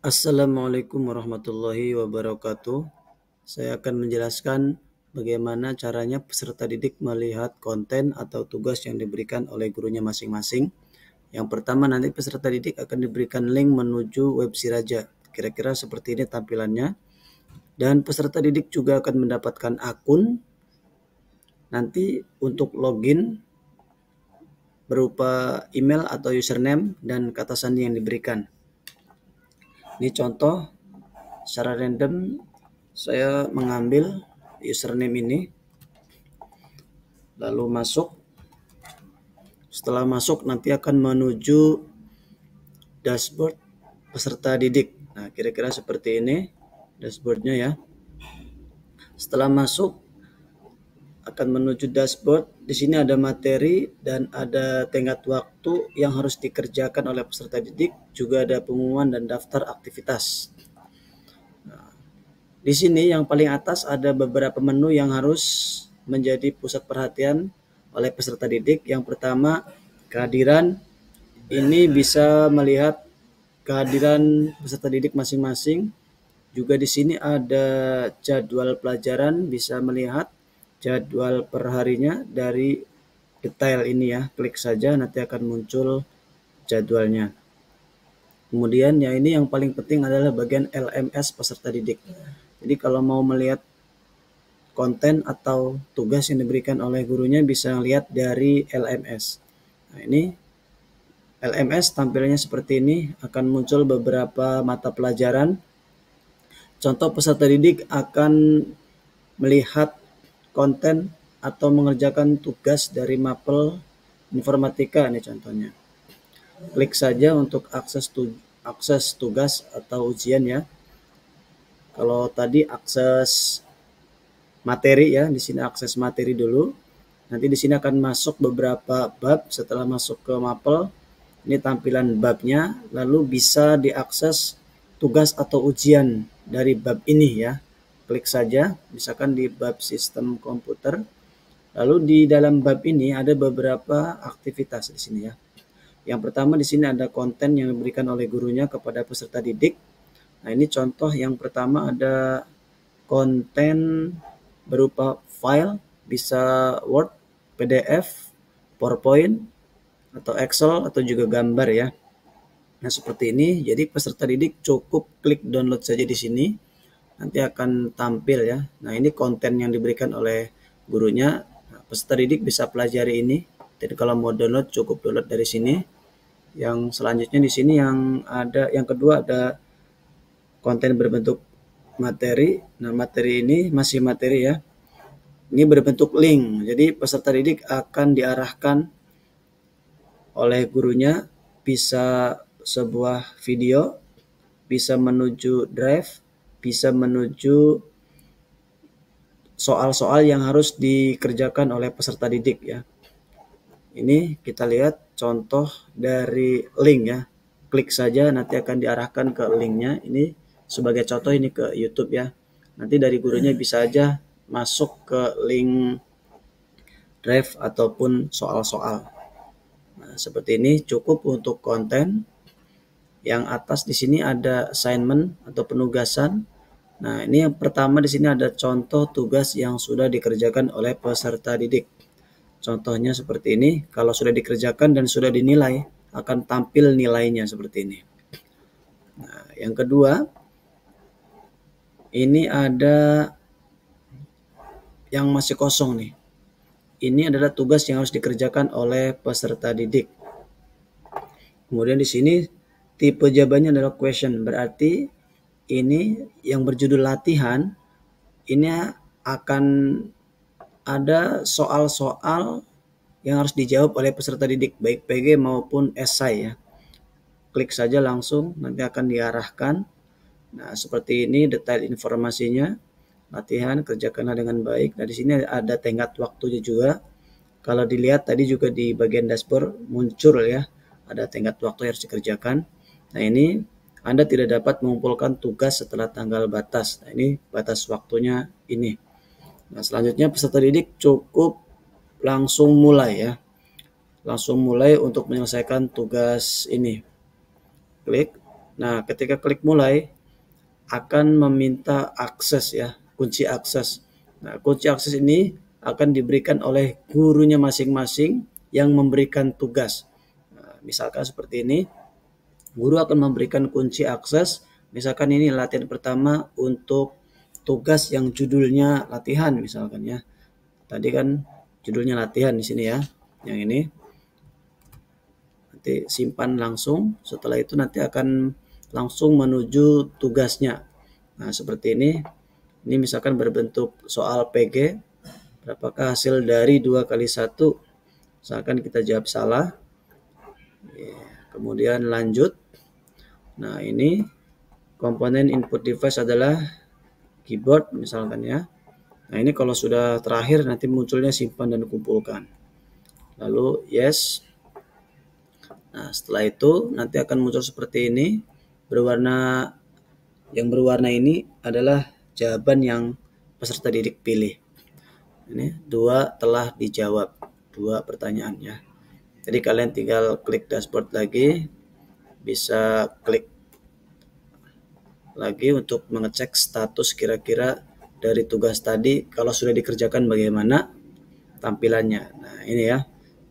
Assalamualaikum warahmatullahi wabarakatuh. Saya akan menjelaskan bagaimana caranya peserta didik melihat konten atau tugas yang diberikan oleh gurunya masing-masing. Yang pertama, nanti peserta didik akan diberikan link menuju web Siraja. Kira-kira seperti ini tampilannya. Dan peserta didik juga akan mendapatkan akun nanti untuk login berupa email atau username dan kata sandi yang diberikan. Ini contoh secara random saya mengambil username ini, lalu masuk. Setelah masuk nanti akan menuju dashboard peserta didik. Nah, kira-kira seperti ini dashboardnya ya. Setelah masuk akan menuju dashboard. Di sini ada materi dan ada tenggat waktu yang harus dikerjakan oleh peserta didik, juga ada pengumuman dan daftar aktivitas. Di sini yang paling atas ada beberapa menu yang harus menjadi pusat perhatian oleh peserta didik. Yang pertama, kehadiran. Ini bisa melihat kehadiran peserta didik masing-masing. Juga di sini ada jadwal pelajaran, bisa melihat jadwal per harinya dari detail ini ya. Klik saja nanti akan muncul jadwalnya. Kemudian yang ini yang paling penting adalah bagian LMS peserta didik. Jadi kalau mau melihat konten atau tugas yang diberikan oleh gurunya bisa lihat dari LMS. Nah, ini LMS tampilannya seperti ini, akan muncul beberapa mata pelajaran. Contoh peserta didik akan melihat konten atau mengerjakan tugas dari mapel informatika ini contohnya. Klik saja untuk akses tugas atau ujian ya. Kalau tadi akses materi ya, di sini akses materi dulu. Nanti di sini akan masuk beberapa bab. Setelah masuk ke mapel, ini tampilan babnya, lalu bisa diakses tugas atau ujian dari bab ini ya. Klik saja, misalkan di bab sistem komputer. Lalu di dalam bab ini ada beberapa aktivitas di sini ya. Yang pertama di sini ada konten yang diberikan oleh gurunya kepada peserta didik. Nah, ini contoh yang pertama ada konten berupa file, bisa Word, PDF, PowerPoint, atau Excel, atau juga gambar ya. Nah, seperti ini. Jadi peserta didik cukup klik download saja di sini. Nanti akan tampil ya. Nah, ini konten yang diberikan oleh gurunya. Nah, peserta didik bisa pelajari ini. Jadi kalau mau download cukup download dari sini. Yang selanjutnya di sini yang kedua ada konten berbentuk materi. Nah, materi ini masih materi ya. Ini berbentuk link. Jadi peserta didik akan diarahkan oleh gurunya, bisa sebuah video, bisa menuju drive, bisa menuju soal-soal yang harus dikerjakan oleh peserta didik ya. Ini kita lihat contoh dari link ya. Klik saja nanti akan diarahkan ke linknya. Ini sebagai contoh ini ke YouTube ya. Nanti dari gurunya bisa aja masuk ke link drive ataupun soal-soal. Nah, seperti ini cukup untuk konten. Yang atas di sini ada assignment atau penugasan. Nah, ini yang pertama di sini ada contoh tugas yang sudah dikerjakan oleh peserta didik. Contohnya seperti ini, kalau sudah dikerjakan dan sudah dinilai, akan tampil nilainya seperti ini. Nah, yang kedua, ini ada yang masih kosong nih. Ini adalah tugas yang harus dikerjakan oleh peserta didik. Kemudian di sini tipe jawabannya adalah question, berarti ini yang berjudul latihan, ini akan ada soal-soal yang harus dijawab oleh peserta didik, baik PG maupun esai ya. Klik saja langsung, nanti akan diarahkan. Nah, seperti ini detail informasinya. Latihan, kerjakanlah dengan baik. Nah, di sini ada tenggat waktunya juga. Kalau dilihat tadi juga di bagian dashboard muncul ya, ada tenggat waktu yang harus dikerjakan. Nah, ini Anda tidak dapat mengumpulkan tugas setelah tanggal batas. Nah, ini batas waktunya ini. Nah, selanjutnya peserta didik cukup langsung mulai ya. Langsung mulai untuk menyelesaikan tugas ini. Klik. Nah, ketika klik mulai akan meminta akses ya, kunci akses. Nah, kunci akses ini akan diberikan oleh gurunya masing-masing yang memberikan tugas. Nah, misalkan seperti ini, guru akan memberikan kunci akses. Misalkan ini latihan pertama untuk tugas yang judulnya latihan misalkan ya. Tadi kan judulnya latihan di sini ya. Yang ini nanti simpan langsung. Setelah itu nanti akan langsung menuju tugasnya. Nah, seperti ini. Ini misalkan berbentuk soal PG. Berapakah hasil dari 2 kali 1? Misalkan kita jawab salah. Kemudian lanjut. Nah, ini komponen input device adalah keyboard misalkan ya. Nah, ini kalau sudah terakhir nanti munculnya simpan dan kumpulkan. Lalu yes. Nah, setelah itu nanti akan muncul seperti ini. Yang berwarna ini adalah jawaban yang peserta didik pilih. Ini 2 telah dijawab, 2 pertanyaannya. Jadi kalian tinggal klik dashboard lagi, bisa klik lagi untuk mengecek status kira-kira dari tugas tadi. Kalau sudah dikerjakan bagaimana tampilannya. Nah, ini ya.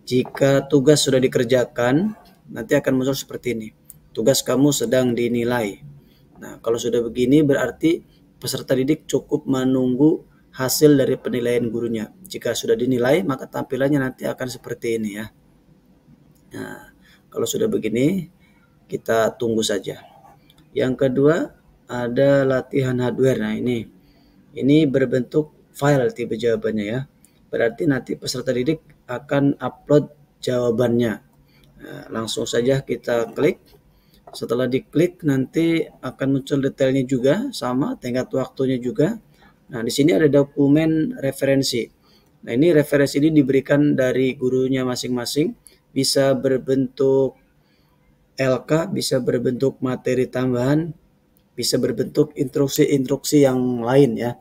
Jika tugas sudah dikerjakan, nanti akan muncul seperti ini. Tugas kamu sedang dinilai. Nah, kalau sudah begini berarti peserta didik cukup menunggu hasil dari penilaian gurunya. Jika sudah dinilai, maka tampilannya nanti akan seperti ini ya. Nah, kalau sudah begini, kita tunggu saja. Yang kedua, ada latihan hardware. Nah, ini berbentuk file tipe jawabannya ya. Berarti nanti peserta didik akan upload jawabannya. Nah, langsung saja kita klik. Setelah diklik nanti akan muncul detailnya juga, sama tenggat waktunya juga. Nah, di sini ada dokumen referensi. Nah, ini referensi ini diberikan dari gurunya masing-masing, bisa berbentuk LK, bisa berbentuk materi tambahan, bisa berbentuk instruksi-instruksi yang lain ya.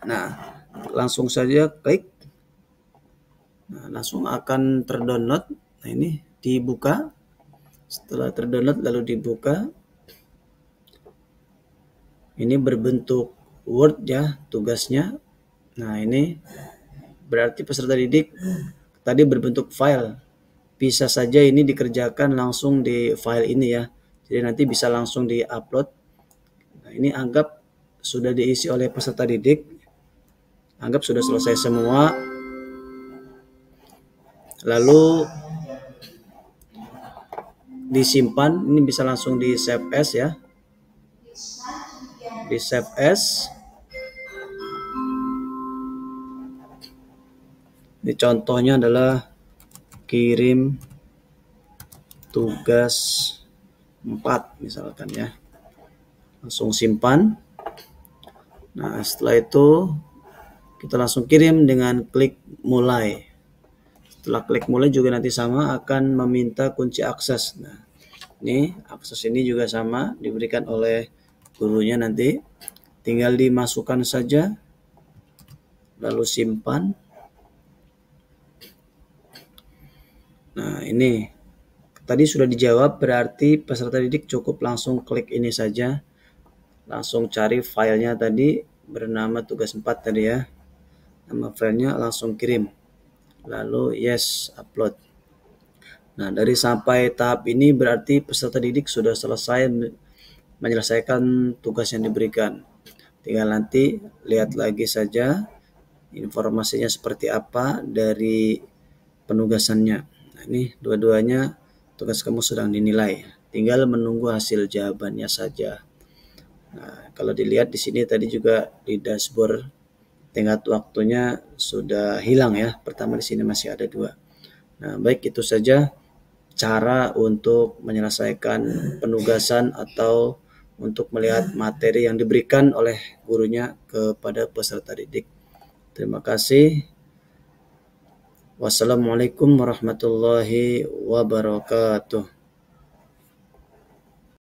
Nah, langsung saja klik. Nah, langsung akan terdownload. Nah, ini dibuka. Setelah terdownload lalu dibuka, ini berbentuk Word ya tugasnya. Nah, ini berarti peserta didik tadi berbentuk file. Bisa saja ini dikerjakan langsung di file ini ya. Jadi nanti bisa langsung di-upload. Nah, ini anggap sudah diisi oleh peserta didik. Anggap sudah selesai semua. Lalu disimpan, ini bisa langsung di save as ya. Di save as. Ini contohnya adalah kirim tugas 4 misalkan ya. Langsung simpan. Nah, setelah itu kita langsung kirim dengan klik mulai. Setelah klik mulai juga nanti sama akan meminta kunci akses. Nah, ini akses ini juga sama diberikan oleh gurunya nanti. Tinggal dimasukkan saja. Lalu simpan. Nah, ini tadi sudah dijawab, berarti peserta didik cukup langsung klik ini saja. Langsung cari filenya tadi bernama tugas 4 tadi ya. Nama filenya langsung kirim. Lalu yes, upload. Nah, dari sampai tahap ini berarti peserta didik sudah selesai menyelesaikan tugas yang diberikan. Tinggal nanti lihat lagi saja informasinya seperti apa dari penugasannya. Nah, ini dua-duanya tugas kamu sedang dinilai. Tinggal menunggu hasil jawabannya saja. Nah, kalau dilihat di sini tadi juga di dashboard tenggat waktunya sudah hilang ya. Pertama di sini masih ada 2. Nah, baik itu saja cara untuk menyelesaikan penugasan atau untuk melihat materi yang diberikan oleh gurunya kepada peserta didik. Terima kasih. Wassalamualaikum warahmatullahi wabarakatuh.